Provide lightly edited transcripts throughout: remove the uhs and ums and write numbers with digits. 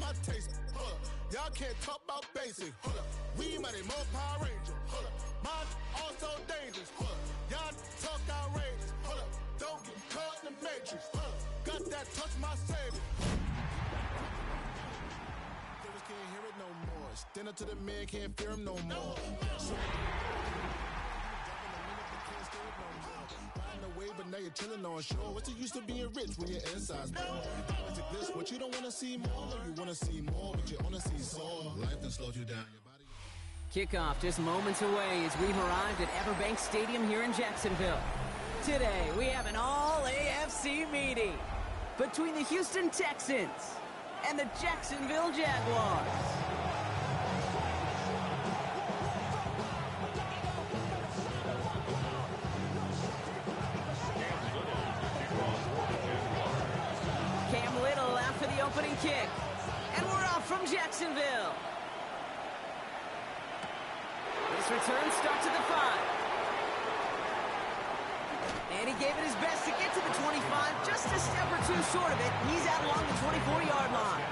my taste. Hold up. Y'all can't talk about basic. Hold up. We money, more Power Ranger. Hold up. Mine also dangerous. Hold up. Y'all talk outrageous. Hold up. Don't get caught in the matrix. Hold up. Got that touch my savior. Can't hear it no more. Stand up to the man, can't fear him no more. Riding away, but now you're chilling on shore. What's the use of being rich when your inside's poor? This, what you don't want to see more. You want to see more, but you want to see sore. Life done slowed you down. Your body. Kickoff just moments away as we've arrived at Everbank Stadium here in Jacksonville. Today, we have an all-AFC meeting between the Houston Texans and the Jacksonville Jaguars. Cam Little after the opening kick. And we're off from Jacksonville. This return starts at the 5. And he gave it his best to get to the 25, just a step or two short of it. He's out along the 24-yard line.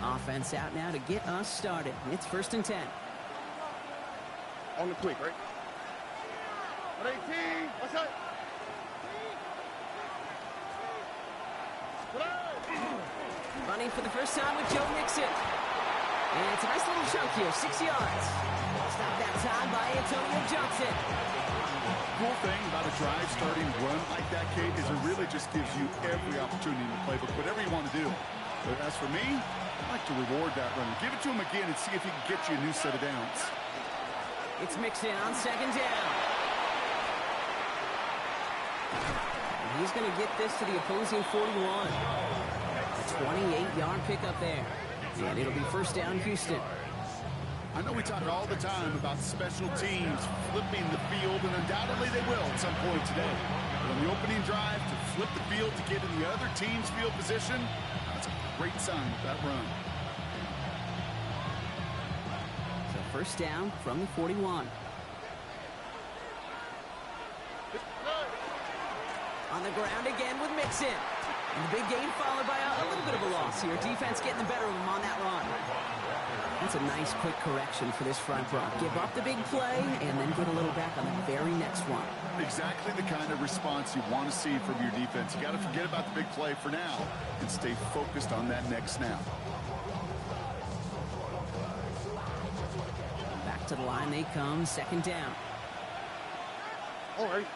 Offense out now to get us started. It's 1st and 10. On the quick, right? 18, what's that? Running for the first time with Joe Mixon. And it's a nice little chunk here, 6 yards. Stop that time by Antonio Johnson. Cool thing about a drive starting run like that, Kate, is it really just gives you every opportunity in the playbook, whatever you want to do. But as for me, I like to reward that run. Give it to him again and see if he can get you a new set of downs. It's Mixon on 2nd down. And he's going to get this to the opposing 41. A 28-yard pickup there. And it'll be 1st down, Houston. I know we talk all the time about special teams flipping the field, and undoubtedly they will at some point today. But on the opening drive, to flip the field to get in the other team's field position, that's a great sign with that run. 1st down from the 41. On the ground again with Mixon. And the big gain followed by a little bit of a loss here. Defense getting the better of him on that run. That's a nice quick correction for this front run. Give up the big play and then get a little back on the very next one. Exactly the kind of response you want to see from your defense. You got to forget about the big play for now and stay focused on that next snap. To the line they come, 2nd down. All right.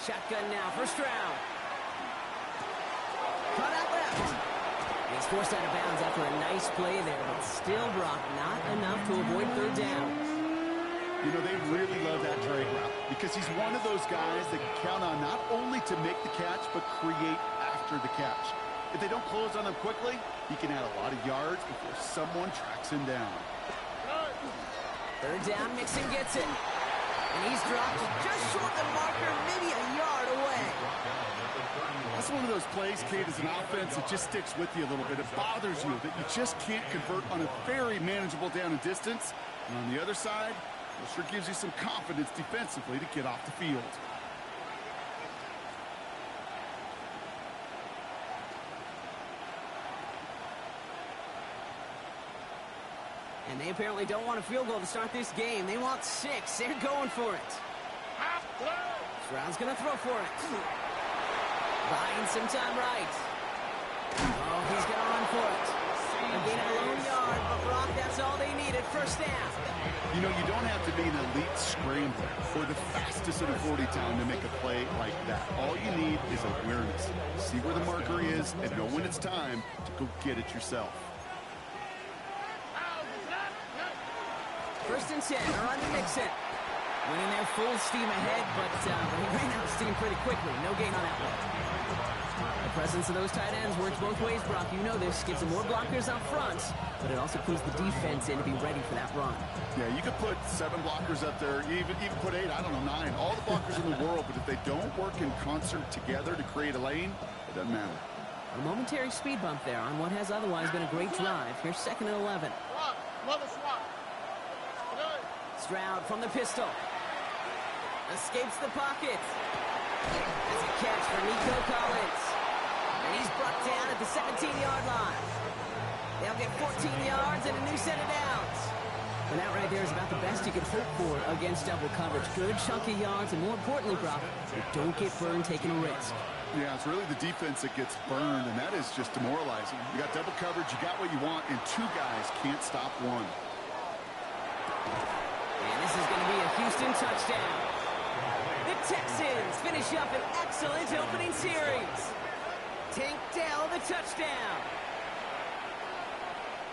Shotgun now, 1st round. Cut out left. He's forced out of bounds after a nice play there, but still, Brock, not enough to avoid 3rd down. You know, they really love that drag route because he's one of those guys that can count on not only to make the catch, but create after the catch. If they don't close on him quickly, he can add a lot of yards before someone tracks him down. 3rd down, Mixon gets it. And he's dropped just short the marker, maybe a yard away. That's one of those plays, Kate, as an offense that just sticks with you a little bit. It bothers you that you just can't convert on a very manageable down and distance. And on the other side, it sure gives you some confidence defensively to get off the field. And they apparently don't want a field goal to start this game. They want 6. They're going for it. Stroud's going to throw for it. Buying some time right. Oh, he's going to run for it. A gain of a lone yard, but Brock, that's all they needed. 1st down. You know, you don't have to be an elite scrambler or the fastest in a 40 time to make a play like that. All you need is awareness. See where the marker is and know when it's time to go get it yourself. 1st and 10, they're on to Mixon. Winning there full steam ahead, but he ran out of steam pretty quickly. No gain on that one. The presence of those tight ends works both ways, Brock. You know this. Gives them more blockers up front, but it also puts the defense in to be ready for that run. Yeah, you could put 7 blockers up there, even put 8, I don't know, 9. All the blockers in the world, but if they don't work in concert together to create a lane, it doesn't matter. A momentary speed bump there on what has otherwise been a great drive. Here's 2nd and 11. Stroud from the pistol. Escapes the pocket. That's a catch for Nico Collins. And he's brought down at the 17-yard line. They'll get 14 yards and a new set of downs. And that right there is about the best you can hope for against double coverage. Good chunky yards, and more importantly, Brock, you don't get burned taking a risk. Yeah, it's really the defense that gets burned, and that is just demoralizing. You got double coverage, you got what you want, and 2 guys can't stop one. And this is going to be a Houston touchdown. The Texans finish up an excellent opening series. Tank Dell, the touchdown.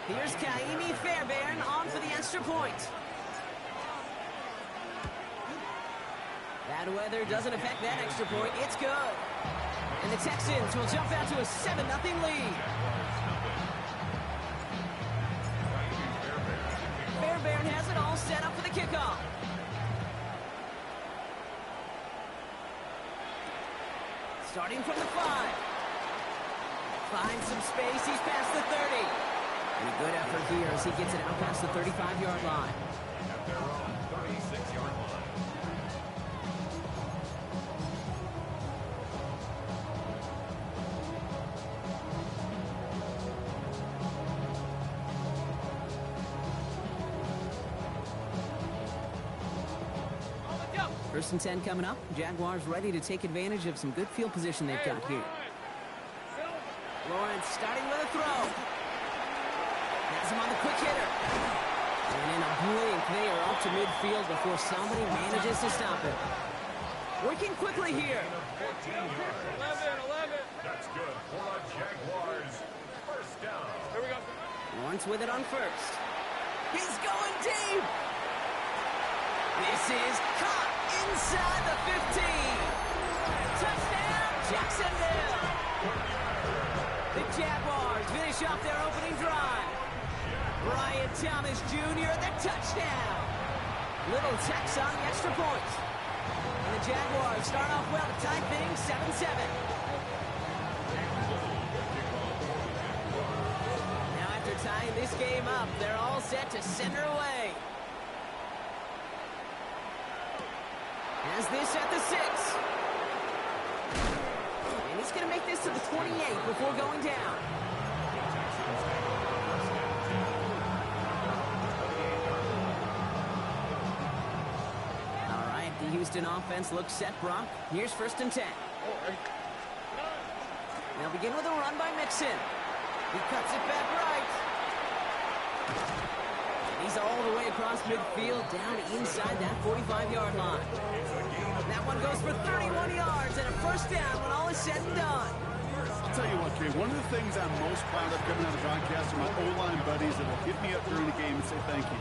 Here's Kaimi Fairbairn on for the extra point. Bad weather doesn't affect that extra point. It's good. And the Texans will jump out to a 7-0 lead. Fairbairn has it all set up for the kickoff. Starting from the 5. Finds some space. He's past the 30. And a good effort here as he gets it out past the 35-yard line. At their own 36-yard line. First and 10 coming up. Jaguars ready to take advantage of some good field position they've got here. Lawrence starting with a throw. Has him on the quick hitter. And in a blink, they are up to midfield before somebody manages to stop it. Working quickly here. 11. That's good for a Jaguars. First down. Here we go. Lawrence with it on first. He's going deep. This is caught inside the 15. Touchdown, Jacksonville. The Jaguars finish off their opening drive. Brian Thomas Jr. the touchdown. Little Tex on the extra point. And the Jaguars start off well to tie things 7-7. Now after tying this game up, they're all set to send her away. Has this at the 6. And he's going to make this to the 28 before going down. All right, the Houston offense looks set, Brock. Here's first and 10. They'll begin with a run by Mixon. He cuts it back right. And he's all the way across midfield, down inside that 45-yard line. That one goes for 31 yards and a first down when all is said and done. I'll tell you what, Kay, one of the things I'm most proud of coming out of the broadcast are my O-line buddies that will hit me up during the game and say thank you.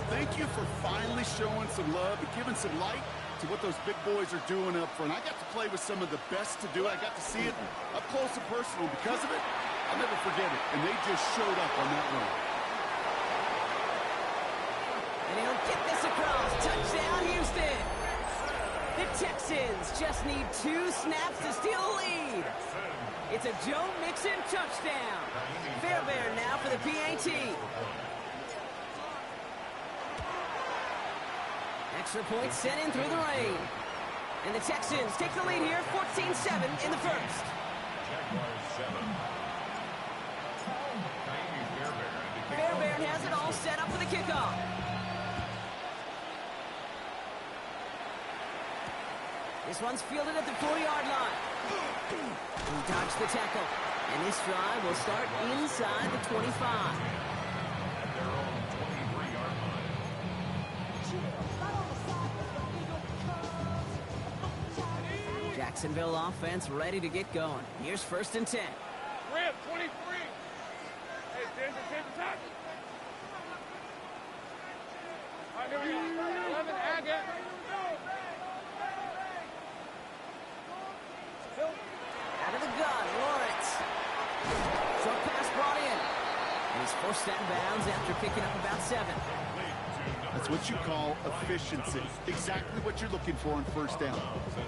Thank you for finally showing some love and giving some light to what those big boys are doing up front. I got to play with some of the best to do it. I got to see it up close and personal. Because of it, I'll never forget it. And they just showed up on that run. And he'll get this across. Touchdown, Houston. The Texans just need 2 snaps to steal a lead. It's a Joe Mixon touchdown. Fairbairn now for the PAT. Extra point sent in through the rain. And the Texans take the lead here, 14-7 in the first. Fairbairn has it all set up for the kickoff. This one's fielded at the 4-yard line. He dodged the tackle. And this drive will start inside the 25. Jacksonville offense ready to get going. Here's first and 10. Rip, 23. Hey, there's a tackle. All right, here we go. 11, Agate. forced out of bounds after picking up about 7. That's what you call efficiency. Exactly what you're looking for on first down.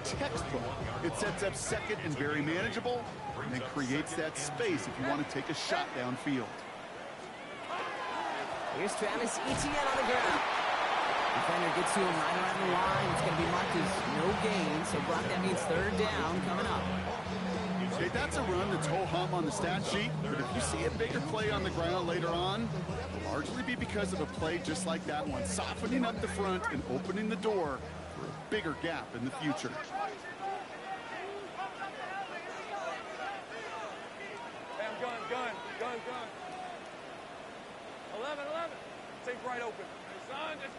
Textbook. It sets up second and very manageable, and then creates that space if you want to take a shot downfield. Here's Travis Etienne on the ground. Defender gets to him right around the line. It's going to be marked as no gain, so Brock, that means 3rd down coming up. Okay, that's a run that's ho-hum on the stat sheet, but if you see a bigger play on the ground later on, it'll largely be because of a play just like that one, softening up the front and opening the door for a bigger gap in the future. Bam, gun. 11. Take right open. Hey, son, just...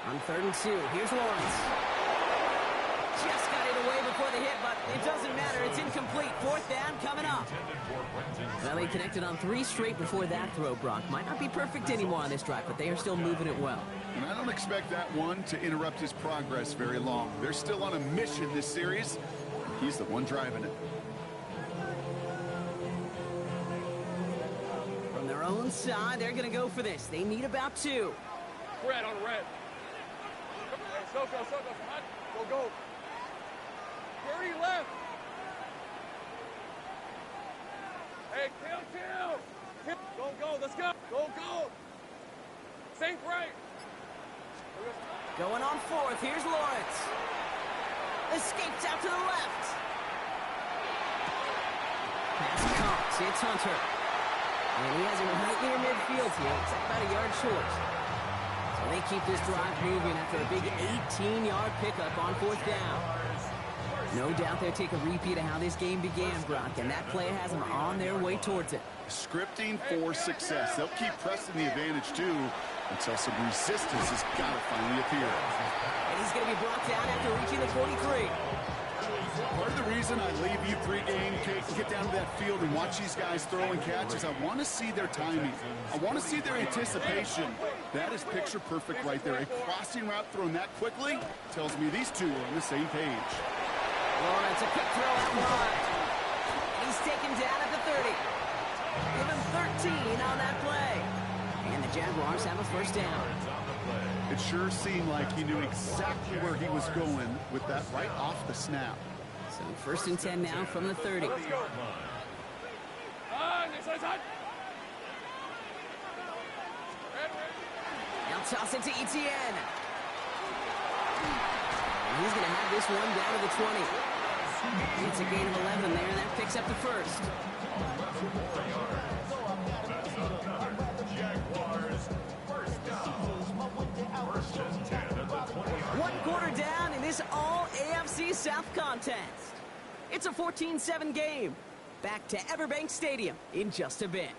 On 3rd and 2, here's Lawrence. Just got it away before the hit, but it doesn't matter. It's incomplete. 4th down coming up. Well, they connected on 3 straight before that throw, Brock. Might not be perfect anymore on this drive, but they are still moving it well. And I don't expect that one to interrupt his progress very long. They're still on a mission this series. He's the one driving it. From their own side, they're going to go for this. They need about 2. Red on red. Hey, Soko, go. 30 left. Hey, kill. Go, let's go. Go. Sink right. Going on 4th, here's Lawrence. Escapes out to the left. Pass comes, it's Hunter. And he has him right near midfield here. It's about a yard short. So they keep this drive moving after a big 18-yard pickup on 4th down. No doubt they'll take a repeat of how this game began, Brock, and that play has them on their way towards it. Scripting for success. They'll keep pressing the advantage, too, until some resistance has got to finally appear. And he's going to be brought down after reaching the 43. Part of the reason I leave you pregame, Kate, and get down to that field and watch these guys throw and catch is I want to see their timing. I want to see their anticipation. That is picture perfect right there. A crossing route thrown that quickly tells me these two are on the same page. Lawrence, a quick throw out wide. He's taken down at the 30. Give him 13 on that play. And the Jaguars have a 1st down. It sure seemed like he knew exactly where he was going with that right off the snap. So 1st and 10 now from the 30. Let's go. Now toss it to Etienne. And he's going to have this one down to the 20. It's a gain of 11 there, and that picks up the 1st. Jaguars, 1st down. 1st and 10 at the 20. 1 quarter down in this all-AFC South contest. It's a 14-7 game. Back to Everbank Stadium in just a bit.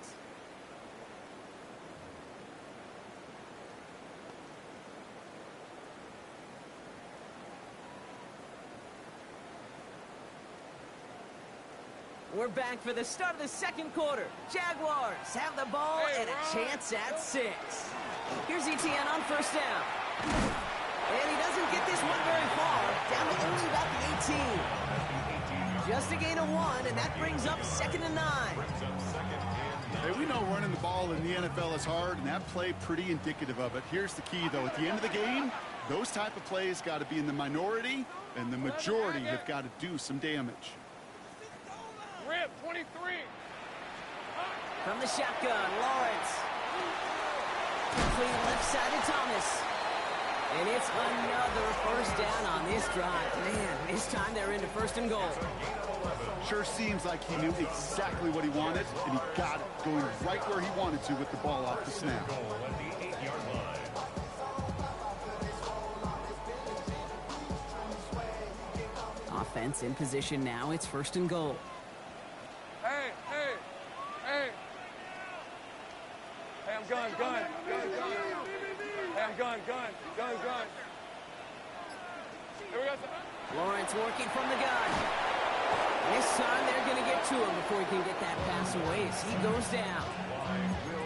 We're back for the start of the 2nd quarter. Jaguars have the ball and a chance at 6. Here's Etienne on 1st down. And he doesn't get this one very far. Down to only about the 18. Just a gain of 1, and that brings up 2nd and 9. Hey, we know running the ball in the NFL is hard, and that play pretty indicative of it. Here's the key, though. At the end of the game, those type of plays got to be in the minority, and the majority have got to do some damage. Rip, 23. From the shotgun, Lawrence. Complete left side to Thomas. And it's another 1st down on this drive. Man, this time they're into 1st and goal. Sure seems like he knew exactly what he wanted, and he got it going right where he wanted to with the ball off the snap. Offense in position now. It's 1st and goal. Hey. Hey, I'm gun. Hey, I'm gun. Here we go. Lawrence working from the gun. This time they're going to get to him before he can get that pass away as he goes down.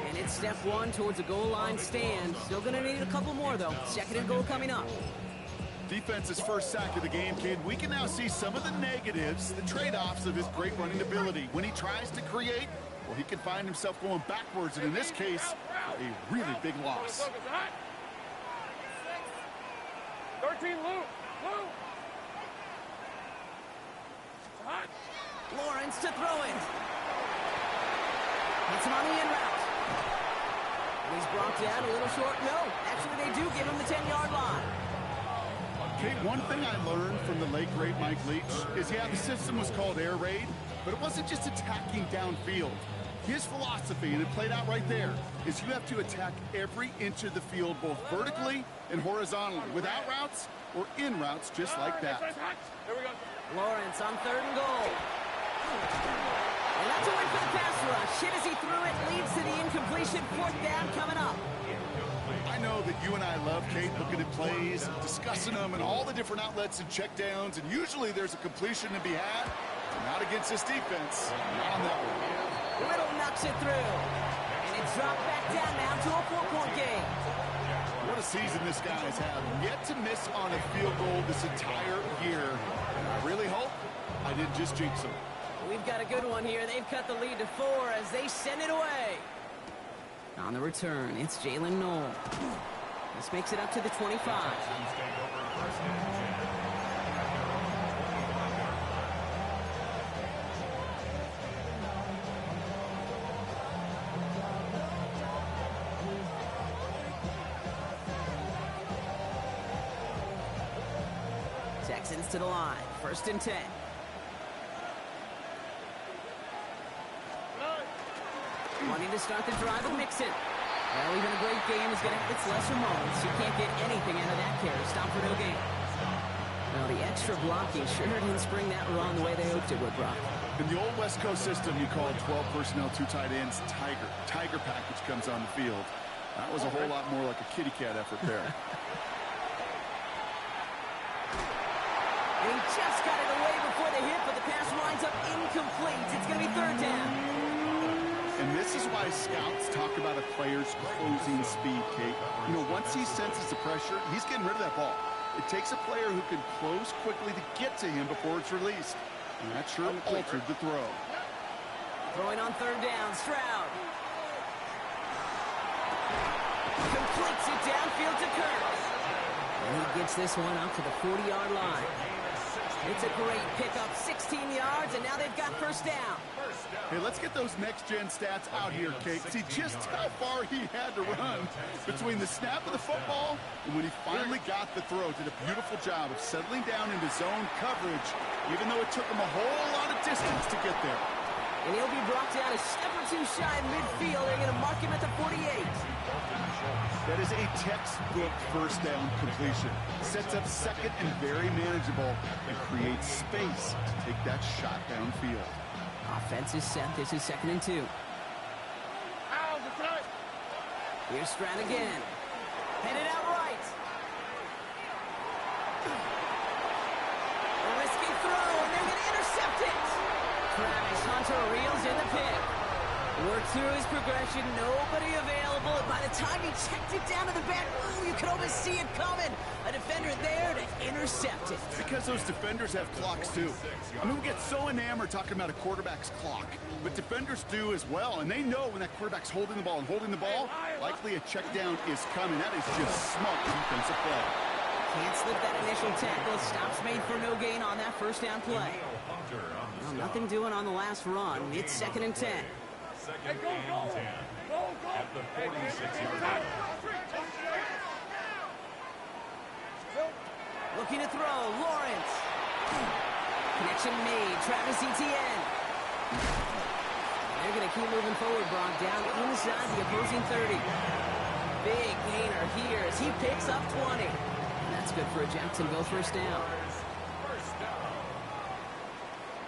And it's step 1 towards a goal line stand. Still going to need a couple more, though. 2nd and goal coming up. Defense's 1st sack of the game, kid. We can now see some of the negatives, the trade-offs of his great running ability. When he tries to create, well, he can find himself going backwards, and in this case, a really big loss. 13, Lou. Hot. Lawrence to throw it. Hits him on the in route. And he's brought down a little short. No, actually they do give him the 10-yard line. Okay, one thing I learned from the late, great Mike Leach is, yeah, the system was called air raid, but it wasn't just attacking downfield. His philosophy, and it played out right there, is you have to attack every inch of the field, both vertically and horizontally, without routes or in routes, just like that. Here we go. Lawrence on 3rd and goal. And that's a win for the pass rush. Hit as he threw it, leads to the incompletion. 4th down coming up. I know that you and I love, Kate, looking at plays, discussing them, and all the different outlets and checkdowns, and usually there's a completion to be had. Not against this defense. Not on that one. Little knocks it through. And it's dropped back down now to a 4-point game. What a season this guy has had. Yet to miss on a field goal this entire year. And I really hope I didn't just jinx him. We've got a good one here. They've cut the lead to 4 as they send it away. On the return, it's Jalen Knoll. This makes it up to the 25. Texans to the line. 1st and 10. Wanting to start the drive with Mixon. Well, even a great game is going to have its lesser moments. You can't get anything out of that carry. Stop for no gain. Well, the extra blocking sure didn't spring that run the way they hoped it would, Brock. In the old West Coast system, you called 12 personnel, 2 tight ends, Tiger. Tiger package comes on the field. That was a whole lot more like a kitty cat effort there. He just got it away before the hit, but the pass winds up incomplete. It's going to be 3rd down. And this is why scouts talk about a player's closing speed, Kate. You know, once he senses the pressure, he's getting rid of that ball. It takes a player who can close quickly to get to him before it's released. And that sure altered the throw. Throwing on 3rd down, Stroud. Completes it downfield to Kurtz. And he gets this one out to the 40-yard line. It's a great pickup, 16 yards, and now they've got 1st down. Hey, let's get those next-gen stats out here, Kate. See just how far he had to run between the snap of the football and when he finally got the throw. Did a beautiful job of settling down into zone coverage, even though it took him a whole lot of distance to get there. And he'll be brought down a step or 2 shy in midfield. They're going to mark him at the 48. That is a textbook 1st down completion. Sets up 2nd and very manageable and creates space to take that shot downfield. Offense is set. This is 2nd and 2. Here's Stroud again. Headed out right. A risky throw, and they're going to intercept it. Travis Hunter reels in the pick. Worked through his progression, nobody available, and by the time he checked it down to the back, ooh, you could almost see it coming. A defender there to intercept it. Because those defenders have clocks too. I mean, we get so enamored talking about a quarterback's clock, but defenders do as well, and they know when that quarterback's holding the ball, likely a check down is coming. That is just smart defensive play. Can't slip that initial tackle. Stops made for no gain on that 1st down play. Well, nothing doing on the last run. It's 2nd and 10. 2nd and 10 at the 46-yard line. Looking to throw, Lawrence. Connection made, Travis Etienne. They're going to keep moving forward, Brock, down inside the opposing 30. Big gainer here as he picks up 20. And that's good for a Jacksonville 1st down.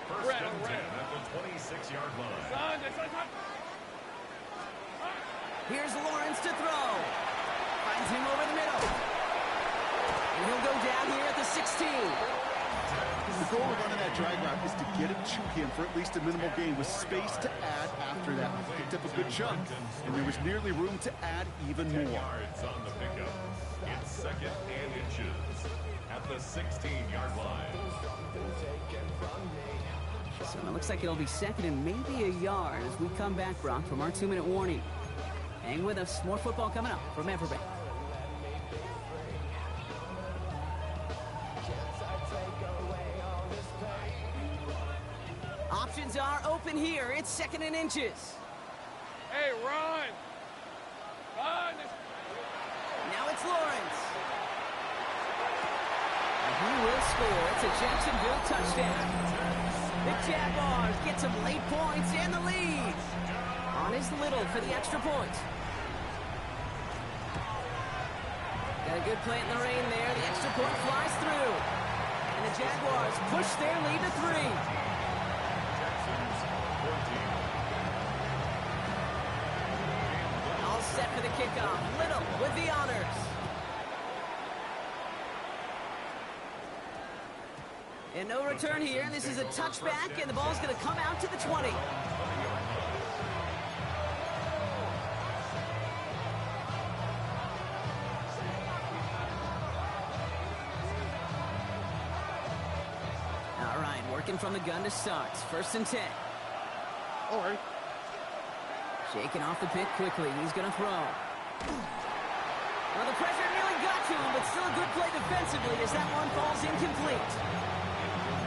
1st and 10 at the 26-yard line. Here's Lawrence to throw. Finds him over the middle. And he'll go down here at the 16. The goal of running that drag route is to get it to him for at least a minimal gain with space to add after that. Picked up a good chunk, and there was nearly room to add even more. Yards on the pickup. It's 2nd and inches at the 16-yard line. So it looks like it'll be second and maybe a yard as we come back, Brock, from our 2-minute warning. Hang with us. More football coming up from Everbank. Options are open here. It's 2nd and inches. Hey, run! Run! Now it's Lawrence. And he will score. It's a Jacksonville touchdown. The Jaguars get some late points and the lead. On is Little for the extra point. Got a good play in the rain there. The extra point flies through. And the Jaguars push their lead to 3. All set for the kickoff. Little with the honors. And no return here. This is a touchback, and the ball's going to come out to the 20. All right, working from the gun to start. 1st and 10. All right. Shaking off the pick quickly. He's going to throw. Well, the pressure nearly got to him, but still a good play defensively as that one falls incomplete.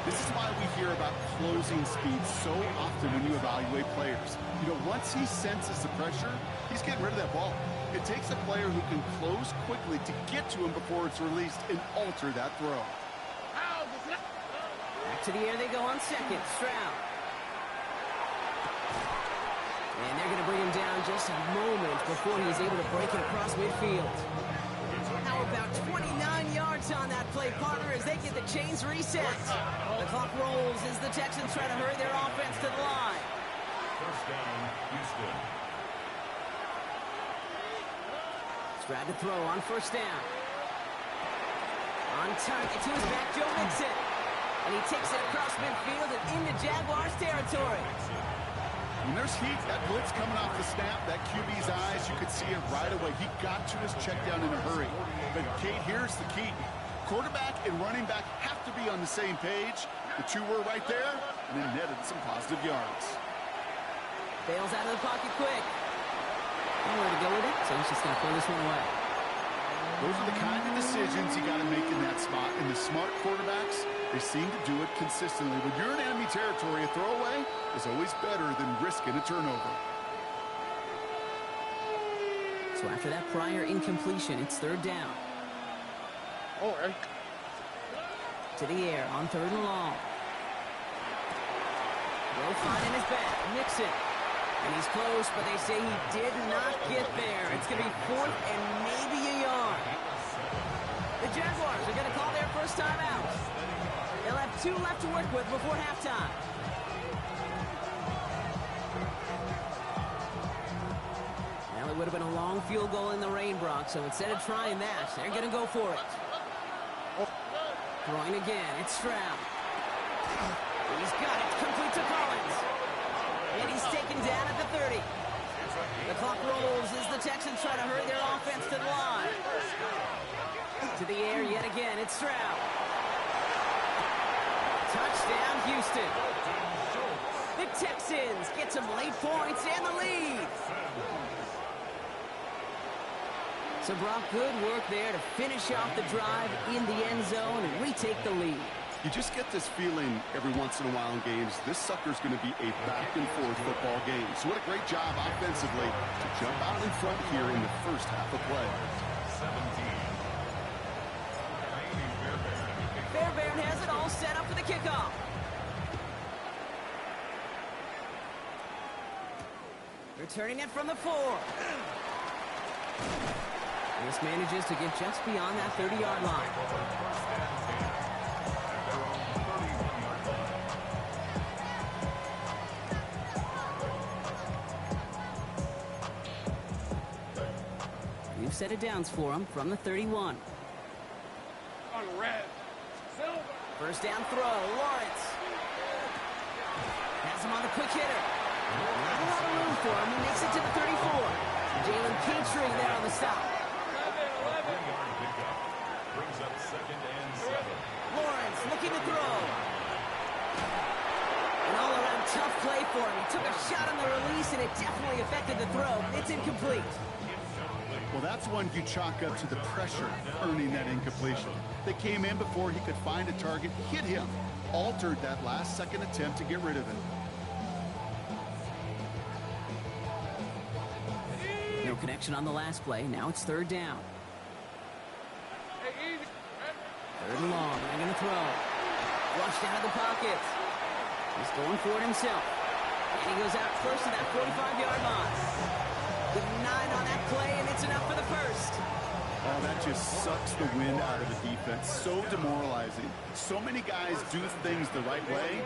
This is why we hear about closing speed so often when you evaluate players. You know, once he senses the pressure, he's getting rid of that ball. It takes a player who can close quickly to get to him before it's released and alter that throw. Back to the air they go on 2nd. Stroud. And they're going to bring him down just a moment before he's able to break it across midfield. How about 29 yards on that play, partner, as they get the chains reset. The clock rolls as the Texans try to hurry their offense to the line. 1st down, Houston. Stroud to throw on 1st down. On target to his back, Joe Mixon. And he takes it across midfield and into Jaguars territory. When there's heat, that blitz coming off the snap, that QB's eyes, you could see it right away. He got to his check down in a hurry. But, Kate, here's the key. Quarterback and running back have to be on the same page. The two were right there, and it netted some positive yards. Bails out of the pocket quick. Nowhere to go with it, so he's just going to throw this one away. Those are the kind of decisions you got to make in that spot. And the smart quarterbacks, they seem to do it consistently. When you're in enemy territory, a throwaway is always better than risking a turnover. So after that prior incompletion, it's 3rd down. All right. To the air on 3rd and long. Well fine in his back. Mixon. And he's close, but they say he did not get there. It's going to be 4th and maybe a yard. The Jaguars are going to call their first time out. They'll have 2 left to work with before halftime. Well, it would have been a long field goal in the rain, Brock, so instead of trying that, they're going to go for it. Throwing again, it's Stroud. He's got it, complete to Collins. And he's taken down at the 30. The clock rolls as the Texans try to hurry their offense to the line. To the air yet again, it's Stroud. Touchdown, Houston. The Texans get some late points and the lead. So, Brock, good work there to finish off the drive in the end zone and retake the lead. You just get this feeling every once in a while in games, this sucker's going to be a back-and-forth football game. So what a great job offensively to jump out in front here in the first half of play. 17. Fairbairn has it all set up for the kickoff. Returning it from the 4. This manages to get just beyond that 30-yard line. New set of downs for him from the 31. On red. Silver. First down throw, Lawrence. Has him on the quick hitter. Not a lot of room for him. He makes it to the 34. Jalen Petrie there on the stop. 11-yard pickup. Brings up 2nd and 7. Lawrence looking to throw. And play for him. He took a shot on the release, and it definitely affected the throw. It's incomplete. Well, that's one you chalk up to the pressure earning that incompletion. They came in before he could find a target, hit him, altered that last-second attempt to get rid of him. No connection on the last play. Now it's third down. Third and long. They're going to throw. Flushed out of the pocket. He's going for it himself. And he goes out close to that 45-yard line. With 9 on that play, and it's enough for the first. Oh, that just sucks the wind out of the defense. So demoralizing. So many guys do things the right way,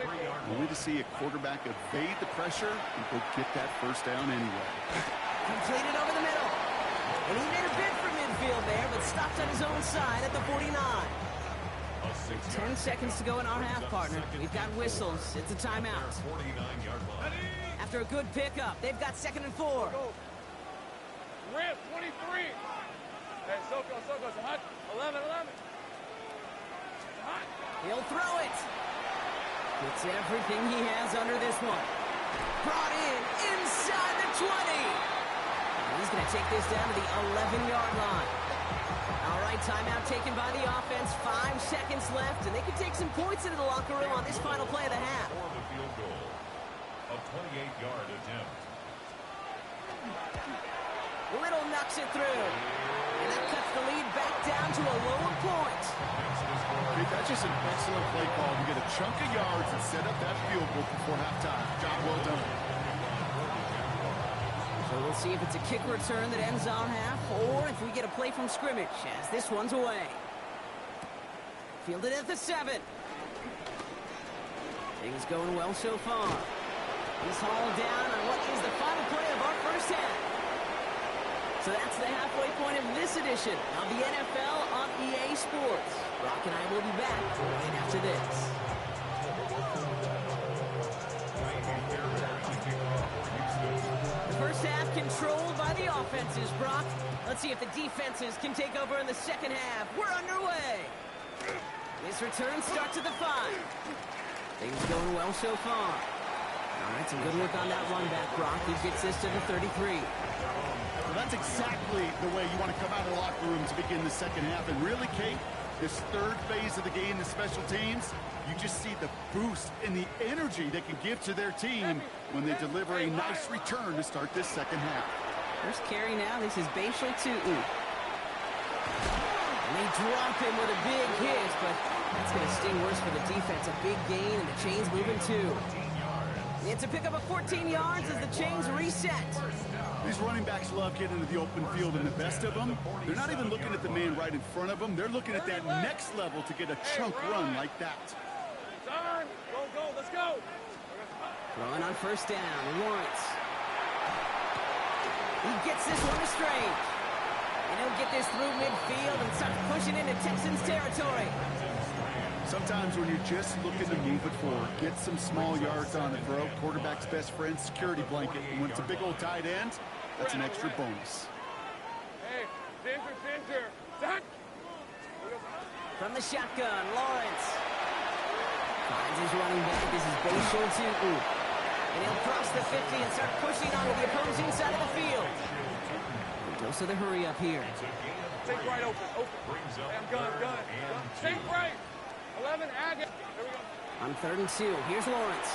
only to see a quarterback evade the pressure and go get that first down anyway. Completed over the middle. And he made a bid for midfield there, but stopped on his own side at the 49. 10 seconds to go in our half, partner. We've got whistles. It's a timeout. After a good pickup, they've got 2nd and 4. Rip, 23. Hey, Soko, it's hot. 11. Hot. He'll throw it. It's everything he has under this one. Brought in inside the 20. And he's going to take this down to the 11-yard line. All right, timeout taken by the offense. 5 seconds left, and they can take some points into the locker room on this final play of the half. For the field goal, a 28-yard attempt. Little knocks it through. And that cuts the lead back down to a lower point. That's just an excellent play call to get a chunk of yards and set up that field goal before halftime. Job well done. So we'll see if it's a kick return that ends our half, or if we get a play from scrimmage, as this one's away. Fielded at the 7. Things going well so far. He's hauled down on what is the final play of our first half. So that's the halfway point of this edition of the NFL on EA Sports. Brock and I will be back right after this. The first half controlled by the offenses, Brock. Let's see if the defenses can take over in the second half. We're underway. This return starts at the 5. Things going well so far. All right, some good work on that run back, Brock. He gets this to the 33. Well, that's exactly the way you want to come out of the locker room to begin the second half. And really, Kate, this third phase of the game, the special teams, you just see the boost and the energy they can give to their team when they deliver a nice return to start this second half. First carry now, this is Bashal Tutu. And they drop him with a big hit, but that's going to sting worse for the defense. A big gain, and the chain's moving too. It's a pickup of 14 yards as the chains reset. These running backs love getting into the open field, and the best of them, they're not even looking at the man right in front of them. They're looking at that next level to get a chunk run like that. Time. Go, let's go. Throwing on first down, Lawrence. He gets this one to Strange. And he'll get this through midfield and start pushing into Texans territory. Sometimes when you're just looking to move it forward, get some small yards on the throw, quarterback's best friend, security blanket. And when it's a big old tight end, that's an extra bonus. Hey, Ginger. Zach. From the shotgun, Lawrence. Finds his running back. This is Bashal Tutu. And he'll cross the 50 and start pushing onto the opposing side of the field. Dose of the hurry up here. Take right open. Hey, I'm gun. Take right. 11, Agate. There we go. On 3rd and 2, here's Lawrence.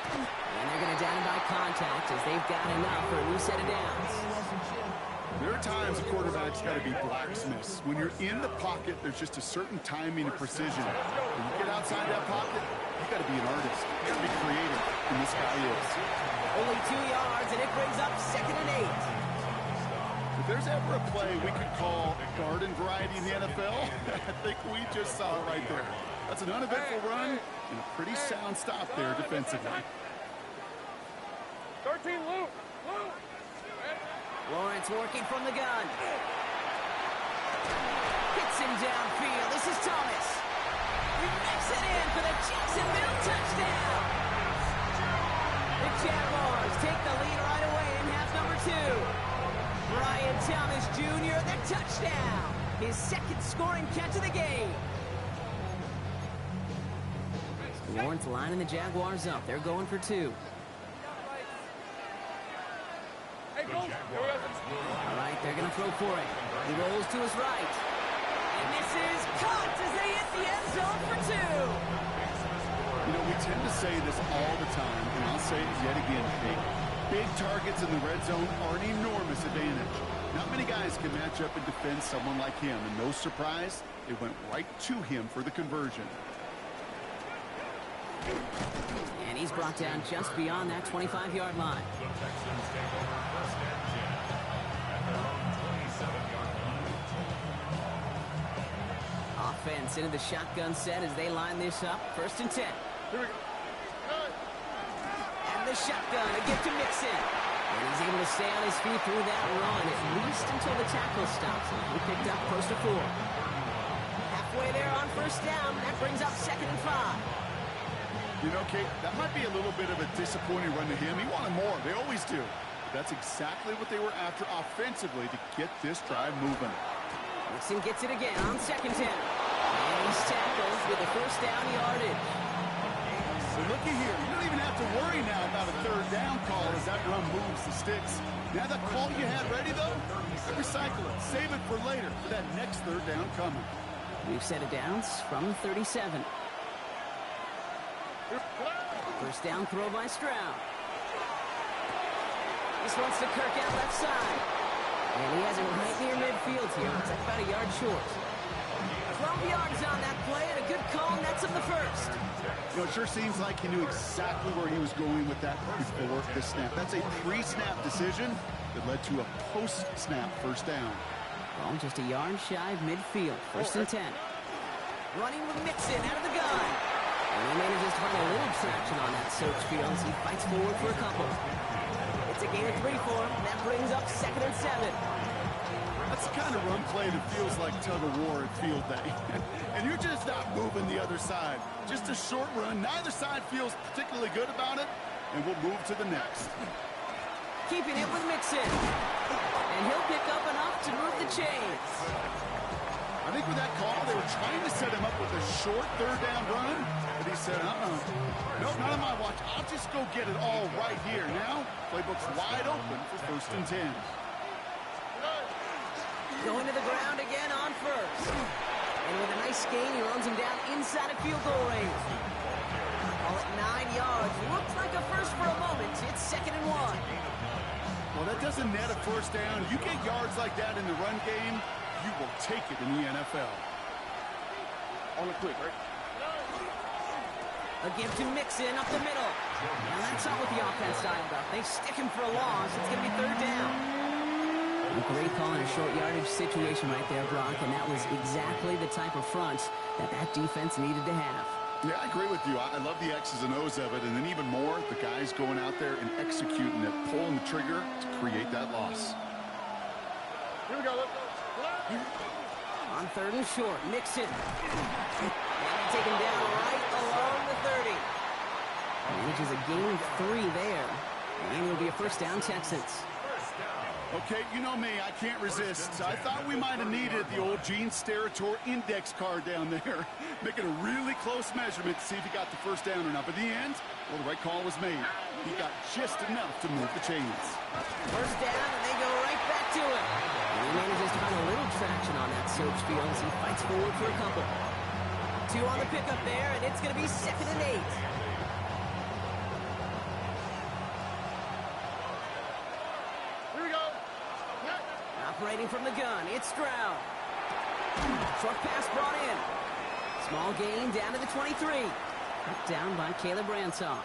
And they're going to down him by contact as they've got enough for a new set of downs. There are times a quarterback's got to be blacksmiths. When you're in the pocket, there's just a certain timing and precision. When you get outside that pocket, you got to be an artist. You got to be creative, and this guy is. Only 2 yards, and it brings up 2nd and 8. If there's ever a play we could call garden variety in the NFL, I think we just saw it right there. That's an uneventful run and a pretty sound stop there defensively. 13, Luke. Lawrence working from the gun. Hits him downfield. This is Thomas. He makes it in for the Jacksonville touchdown. The Jaguars take the lead right away in half number 2. Brian Thomas Jr., the touchdown. His 2nd scoring catch of the game. Lawrence lining the Jaguars up. They're going for 2. All right, they're going to throw for it. He rolls to his right. And this is caught as they hit the end zone for 2. You know, we tend to say this all the time, and I'll say it yet again, Kate. Big targets in the red zone are an enormous advantage. Not many guys can match up and defend someone like him, and no surprise, it went right to him for the conversion. And he's brought down just beyond that 25-yard line. The Texans take over first and 10 at their own 27-yard line. Offense into the shotgun set as they line this up. First and 10. Here we go. And the shotgun, a gift to Mixon. And he's able to stay on his feet through that run, at least until the tackle stops him. He picked up close to 4. Halfway there on first down. That brings up 2nd and 5. You know, Kate, that might be a little bit of a disappointing run to him. He wanted more. They always do. That's exactly what they were after offensively to get this drive moving. Mixon gets it again on 2nd and 10. And he's tackled with a first down yardage. So looky here. You don't even have to worry now about a third down call as that run moves the sticks. Now that call you had ready, though, recycle it. Save it for later for that next third down coming. We've set it down from 37. First down throw by Stroud. This one's to Kirk out left side. And he has it right near midfield here. Looks like about a yard short. 12 yards on that play and a good call nets him the first. You know, it sure seems like he knew exactly where he was going with that before the snap. That's a pre-snap decision that led to a post-snap first down. Well, just a yard shy of midfield. First and 10. Running with Mixon out of the gun. And he manages to find a little traction on that search field as he fights forward for a couple. It's a gain of 3 for him, and that brings up 2nd and 7. That's the kind of run play that feels like tug-of-war at field day. And you're just not moving the other side. Just a short run. Neither side feels particularly good about it, and we'll move to the next. Keeping it with Mixon. And he'll pick up enough to move the chains. I think with that call, they were trying to set him up with a short third down run, but he said, nope, not on my watch. I'll just go get it all right here. Now, playbook's wide open for first and 10. Going to the ground again on first. And with a nice gain, he runs him down inside of field goal range. Call it 9 yards. Looks like a first for a moment. It's 2nd and 1. Well, that doesn't net a first down. You get yards like that in the run game, you will take it in the NFL. On the quick, right? A give to Mixon up the middle. Now that's not what the offense styled up. They stick him for a loss. It's going to be 3rd down. A great call in a short yardage situation right there, Brock, and that was exactly the type of front that defense needed to have. Yeah, I agree with you. I love the X's and O's of it, and then even more, the guys going out there and executing it, pulling the trigger to create that loss. Here we go, let's go. On 3rd and short, Mixon. And take him down right along the 30. Manages a gain of 3 there. And it'll be a first down, Texans. Okay, you know me, I can't resist. I thought we might have needed the old Gene Steratore index card down there. Making a really close measurement to see if he got the first down or not. But in the end, well, the right call was made. He got just enough to move the chains. First down, and they go right back to it. And he manages to find a little traction on that search field as he fights forward for a couple. 2 on the pickup there, and it's going to be 2nd and 8. Operating from the gun, it's Stroud. Short pass brought in. Small gain down to the 23. Cut down by Caleb Ransaw.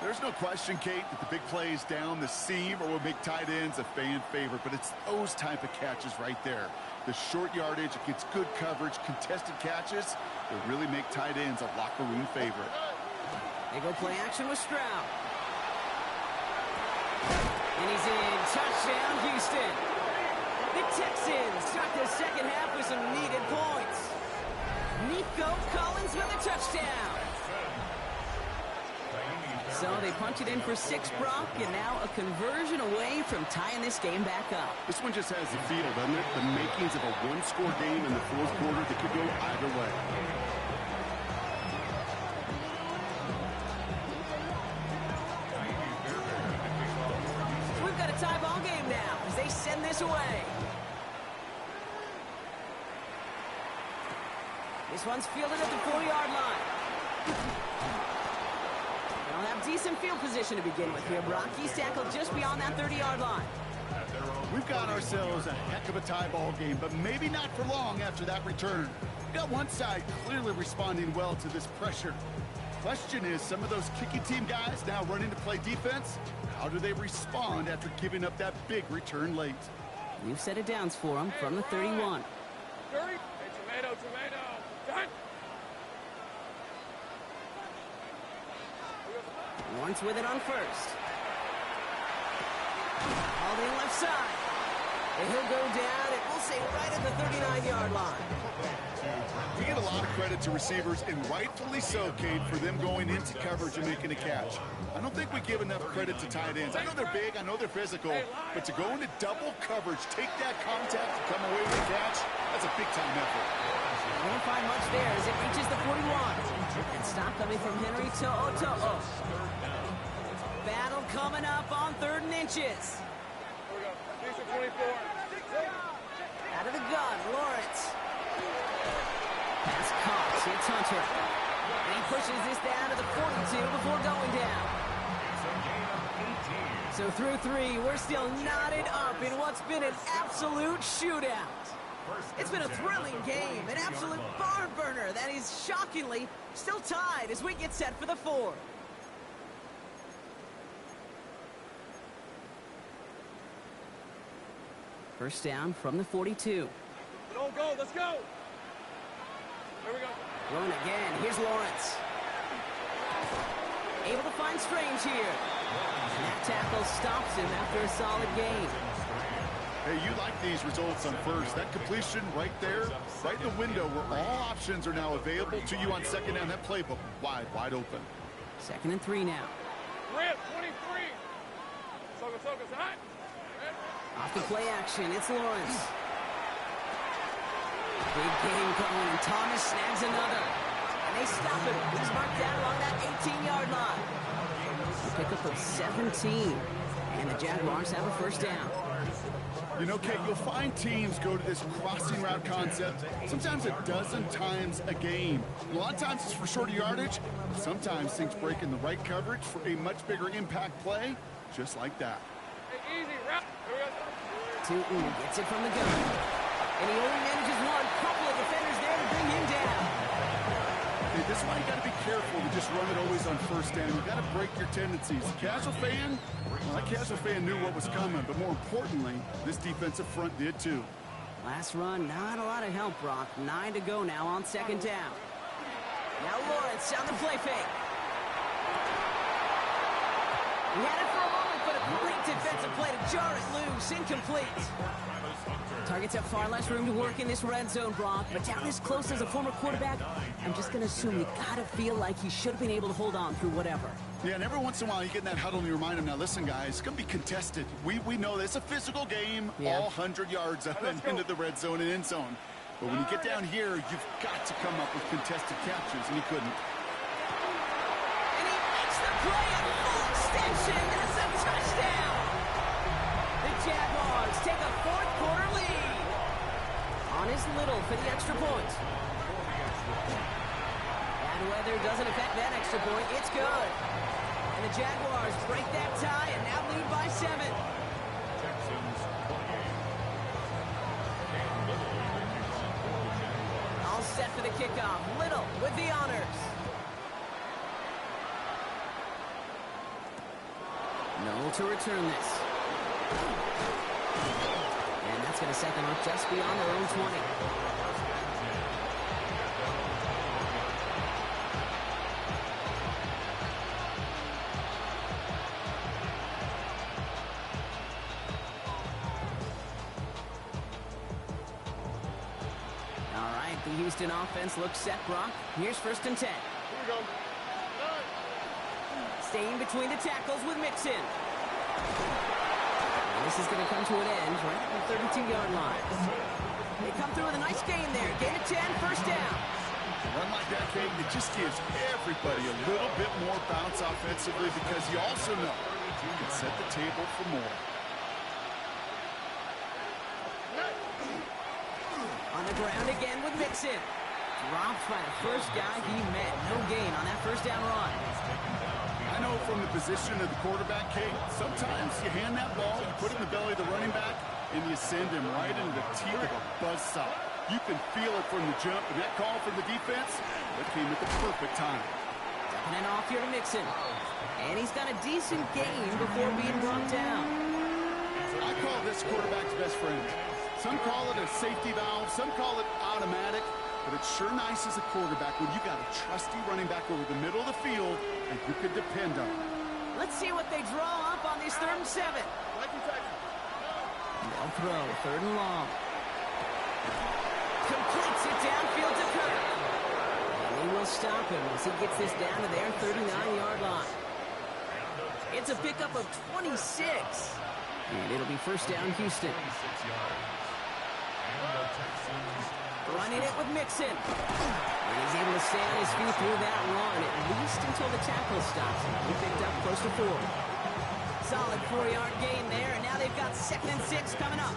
There's no question, Kate, that the big plays down the seam or will make tight ends a fan favorite, but it's those type of catches right there. The short yardage, it gets good coverage, contested catches that really make tight ends a locker room favorite. They go play action with Stroud. And he's in. Touchdown, Houston. The Texans start the second half with some needed points. Nico Collins with a touchdown. So they punch it in for 6, Brock, and now a conversion away from tying this game back up. This one just has the feel, doesn't it? The makings of a one-score game in the 4th quarter that could go either way. send this away. This one's fielded at the 4-yard line. They'll have decent field position to begin with here, Brock. He's tackled just beyond that 30-yard line. We've got ourselves a heck of a tie ball game, but maybe not for long after that return. We got one side clearly responding well to this pressure. Question is, some of those kicking team guys now running to play defense, how do they respond after giving up that big return late? New set of downs for them from the 31. 30. Hey, tomato. Done. Lawrence with it on first. All the left side. And he'll go down, and we'll say right at the 39-yard line. We give a lot of credit to receivers, and rightfully so, Cade, for them going into coverage and making a catch. I don't think we give enough credit to tight ends. I know they're big, I know they're physical, but to go into double coverage, take that contact, and come away with a catch, that's a big-time effort. They won't find much there as it reaches the 41. And stop coming from Henry To'o. Battle coming up on 3rd and inches. Here we go. These are 24. Out of the gun, Lawrence. Pass caught. It's Hunter. And he pushes this down to the 42 before going down. So through 3, we're still knotted up in what's been an absolute shootout. It's been a thrilling game, an absolute barn burner that is shockingly still tied as we get set for the 4th. First down from the 42. Don't go. Let's go. Here we go. Throwing again. Here's Lawrence. Able to find Strange here. And that tackle stops him after a solid gain. Hey, you like these results on first. That completion right there, right in the window where all options are now available to you on second down. That playbook wide open. 2nd and 3 now. Rip, 23. Soga's hot. Off the play action, it's Lawrence. Big game going, and Thomas snags another. And they stop him. He's marked down along that 18-yard line. A pickup of 17. And the Jaguars have a first down. You know, Kate, you'll find teams go to this crossing route concept sometimes a dozen times a game. A lot of times it's for shorter yardage. Sometimes things break in the right coverage for a much bigger impact play, just like that. Hey, easy, route. Tootin gets it from the gun. And he only manages one. Couple of defenders there to bring him down. Hey, this is why you got to be careful to just run it always on first down. You got to break your tendencies. Casual fan, well, that casual fan knew what was coming, but more importantly, this defensive front did too. Last run, not a lot of help, Brock. 9 to go now on 2nd down. Now Lawrence on the play fake. He had it for a moment, but a great defensive play to jar it loose. Incomplete. Targets have far less room to work in this red zone, Brock, but down this close as a former quarterback, I'm just going to assume you got to feel like he should have been able to hold on through whatever. Yeah, and every once in a while you get in that huddle and you remind him, now listen, guys, it's going to be contested. We know this. It's a physical game, all 100 yards up and into the red zone and end zone. But when you get down here, you've got to come up with contested captures, and he couldn't. And he makes the play at full extension. That's a touchdown. The Jaguars take a 4th quarter lead. On his Little for the extra point. Bad weather doesn't affect that extra point. It's good. And the Jaguars break that tie and now lead by 7. All set for the kickoff. Little with the honors. No to return this. And that's going to set them up just beyond their own 20. All right, the Houston offense looks set, Brock. Here's 1st and 10. Here we go. Staying between the tackles with Mixon. And this is going to come to an end right at the 32-yard line. They come through with a nice gain there. Gain of 10, first down. A run like that, Kate, it just gives everybody a little bit more bounce offensively because you also know you can set the table for more. again with Mixon. Dropped by the first guy he met. No gain on that first down run. I know from the position of the quarterback, Kate, sometimes you hand that ball, you put it in the belly of the running back, and you send him right into the teeth of a buzzsaw. You can feel it from the jump, and that call from the defense, that came at the perfect time. Ducking it off here to Mixon. And he's got a decent gain before being brought down. I call this quarterback's best friend. Some call it a safety valve, some call it automatic, but it's sure nice as a quarterback when you got a trusty running back over the middle of the field that you can depend on. Let's see what they draw up on this 3rd and 7. They'll throw, 3rd and long. Completes it downfield to Kirk. And they will stop him as he gets this down to their 39-yard line. It's a pickup of 26. And it'll be first down, Houston. Running it with Mixon. And he's able to stay on his feet through that run, at least until the tackle stops him. He picked up close to 4. Solid 4-yard gain there, and now they've got 2nd and 6 coming up.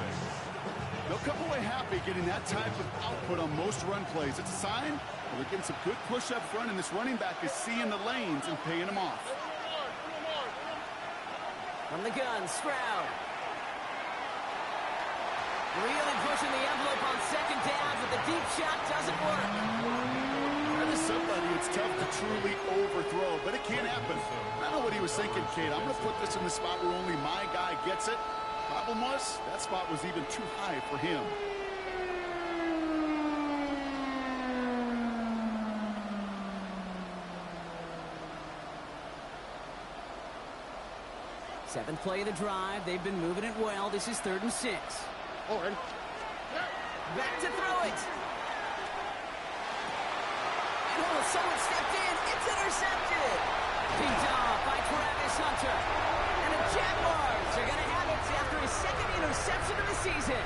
They'll come away happy getting that type of output on most run plays. It's a sign that they're getting some good push up front, and this running back is seeing the lanes and paying them off. From the gun, Stroud. Really pushing the envelope on 2nd down, but the deep shot doesn't work. That is somebody it's tough to truly overthrow, but it can happen. I don't know what he was thinking, Kate. I'm going to put this in the spot where only my guy gets it. Problem was, that spot was even too high for him. Seventh play of the drive. They've been moving it well. This is 3rd and 6. Forward. Back to throw it. Oh, someone stepped in. It's intercepted. Picked off by Travis Hunter. And the Jaguars are going to have it after his 2nd interception of the season.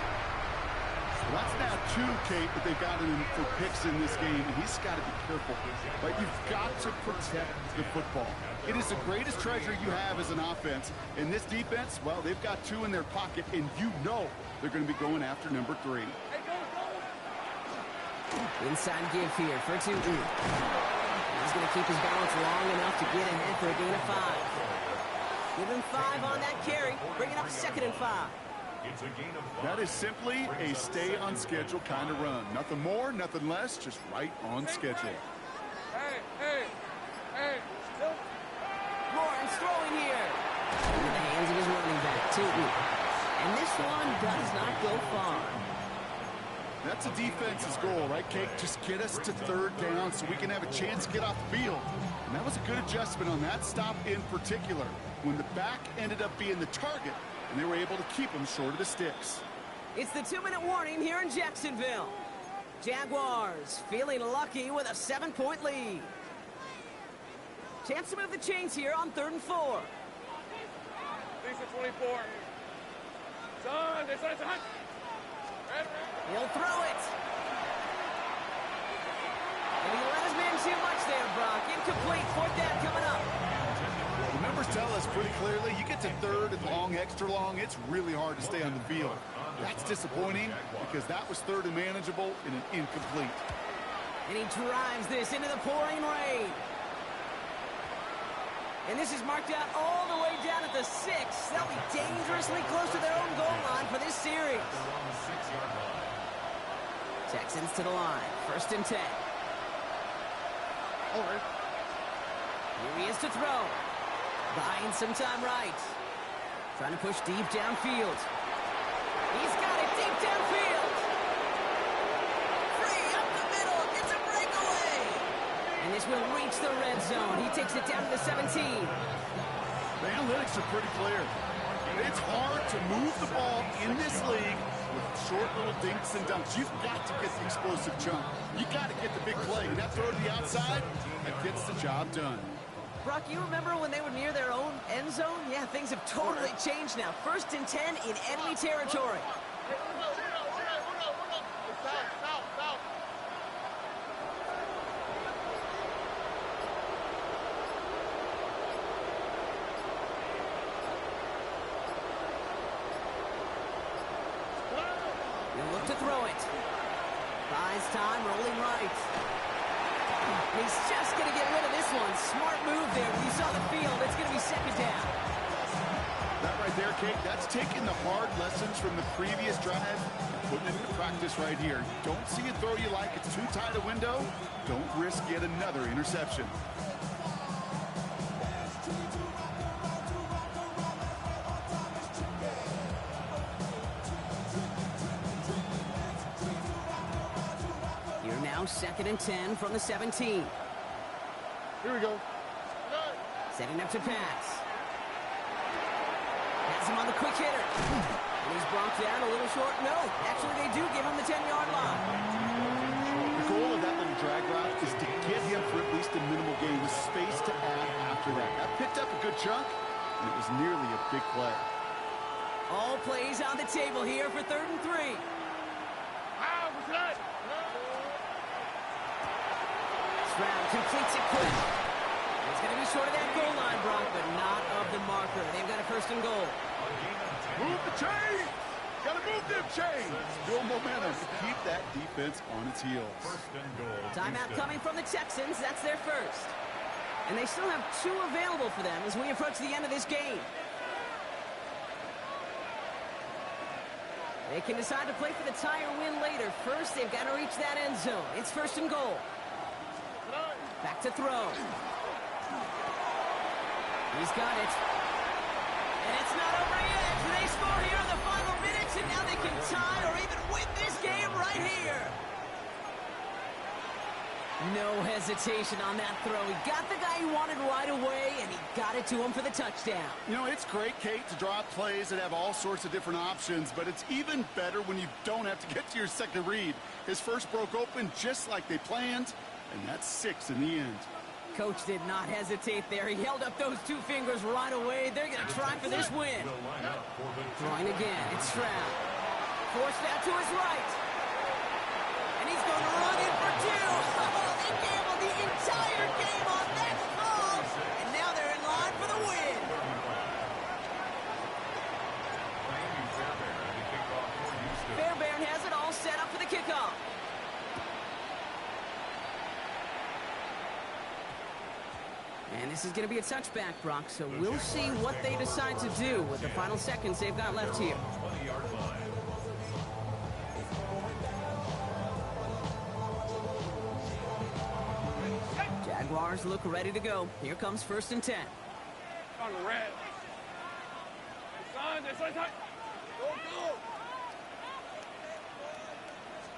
That's now 2, Kate, that they've gotten him for picks in this game, and he's got to be careful. But you've got to protect the football. It is the greatest treasure you have as an offense. And this defense, well, they've got 2 in their pocket, and you know they're going to be going after number 3. Inside give here for 2. He's going to keep his balance long enough to get ahead for a gain of 5. Give him 5 on that carry. Bring it up 2nd and 5. That is simply a stay on schedule kind of run. Nothing more, nothing less, just right on schedule. Hey. Lawrence throwing here. Into the hands of his running back, Tootin. And this one does not go far. That's a defense's goal, right, Kate? Just get us to 3rd down so we can have a chance to get off the field. And that was a good adjustment on that stop in particular, when the back ended up being the target, and they were able to keep him short of the sticks. It's the 2-minute warning here in Jacksonville. Jaguars feeling lucky with a 7-point lead. Chance to move the chains here on 3rd and 4. Lisa 24. Son, it's on. He'll throw it. And he let his man too much there, Brock. Incomplete. 4th down coming up. The numbers tell us pretty clearly, you get to 3rd and long, extra long, it's really hard to stay on the field. That's disappointing because that was 3rd and manageable and an incomplete. And he drives this into the pouring rain. And this is marked out all the way down at the 6. They'll be dangerously close to their own goal line for this series. Texans to the line. 1st and 10. Over. Here he is to throw. Buying some time right. Trying to push deep downfield. He's got it deep downfield. Free up the middle. It's a breakaway. And this will reach the red zone. He takes it down to the 17. The analytics are pretty clear. It's hard to move the ball in this league with short little dinks and dunks. You've got to get the explosive jump. You got to get the big play. And that throw to the outside, that gets the job done. Brock, you remember when they were near their own end zone? Yeah, things have totally changed now. 1st and 10 in enemy territory. He'll look to throw it. this time, rolling right. He's just going to get rid of this one. Smart move there. When you saw the field, it's going to be second down. That right there, Kate, that's taking the hard lessons from the previous drive and putting it into practice right here. Don't see a throw you like. It's too tight a window. Don't risk yet another interception. Here now, 2nd and 10 from the 17. Here we go. Setting up to pass. Has him on the quick hitter. And he's brought down a little short. No, actually they do give him the 10-yard line. The goal of that little drag route is to get him for at least a minimal gain with space to add after that. That picked up a good chunk, and it was nearly a big play. All plays on the table here for 3rd and 3. Stroud completes it quick. It's going to be short of that goal line, Brock, but not of the marker. They've got a 1st and goal. Move the chains! Gotta move them chains! Build momentum to keep that defense on its heels. 1st and goal. Timeout coming from the Texans. That's their first. And they still have 2 available for them as we approach the end of this game. They can decide to play for the tie or win later. First, they've got to reach that end zone. It's 1st and goal. Back to throw. He's got it. And it's not over yet. They score here in the final minutes, and now they can tie or even win this game right here. No hesitation on that throw. He got the guy he wanted right away, and he got it to him for the touchdown. You know, it's great, Kate, to draw up plays that have all sorts of different options, but it's even better when you don't have to get to your second read. His first broke open just like they planned, and that's 6 in the end. Coach did not hesitate there. He held up those 2 fingers right away. They're going to try for this win. Throwing again. It's Stroud. Forced out to his right. And he's going to run in for 2. Oh, they gambled the entire game on that throw. And now they're in line for the win. Fairbairn has it all set up for the kickoff. And this is going to be a touchback, Brock, so we'll see what they decide to do with the final seconds they've got left here. Jaguars look ready to go. Here comes 1st and 10. On the red. Son, this one's hot. Go, go.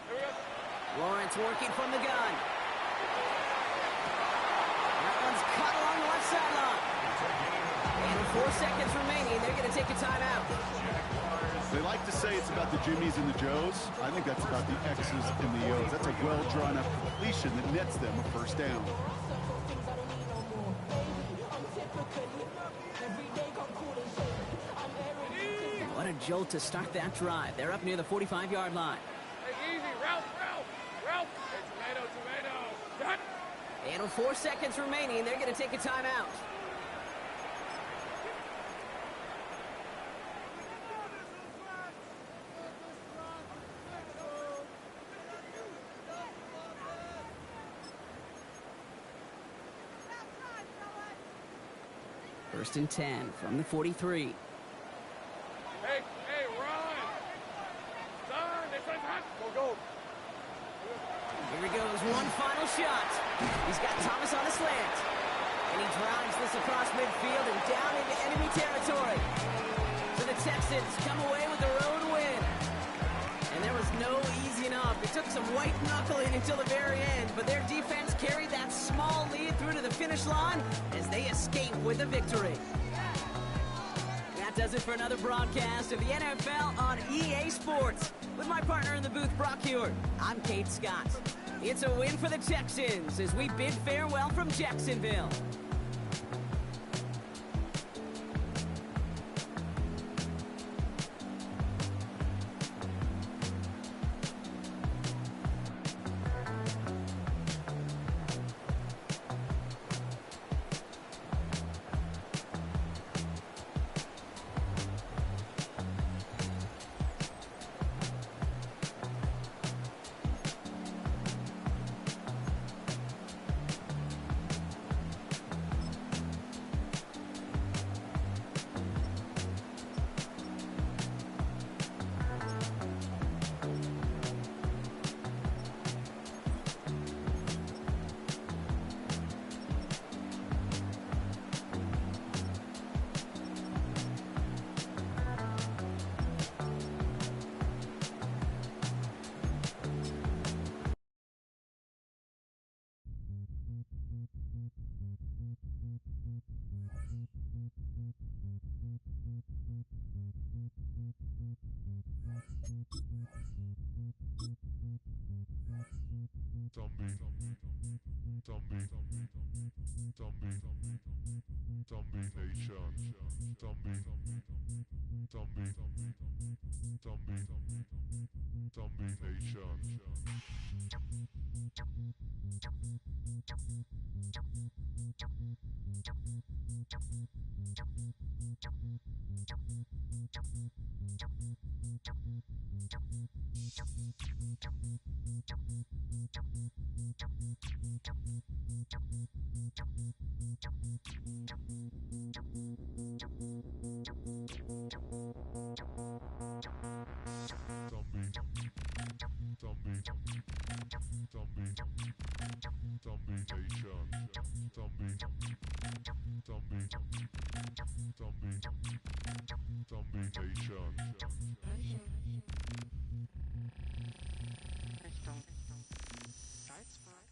Here we go. Lawrence working from the gun. That one's cut along the left sideline. And 4 seconds remaining, they're going to take a timeout. They like to say it's about the Jimmies and the Joes. I think that's about the X's and the O's. That's a well-drawn-up completion that nets them a 1st down. What a jolt to start that drive. They're up near the 45-yard line. Hey, easy. Ralph. Hey, tomato. Cut. And with 4 seconds remaining, they're going to take a timeout. First and 10 from the 43. Hey, run. Son, this one's hot. Go. Here he goes, one final shot. He's got Thomas on a slant. And he drives this across midfield and down into enemy territory. So the Texans come away with the road win. And there was no easing up. It took some white knuckling until the very end, but their defense carried that small lead through to the finish line as they escape with a victory. That does it for another broadcast of the NFL on EA Sports. With my partner in the booth, Brock Huard, I'm Kate Scott. It's a win for the Texans as we bid farewell from Jacksonville. Richtung Salzburg.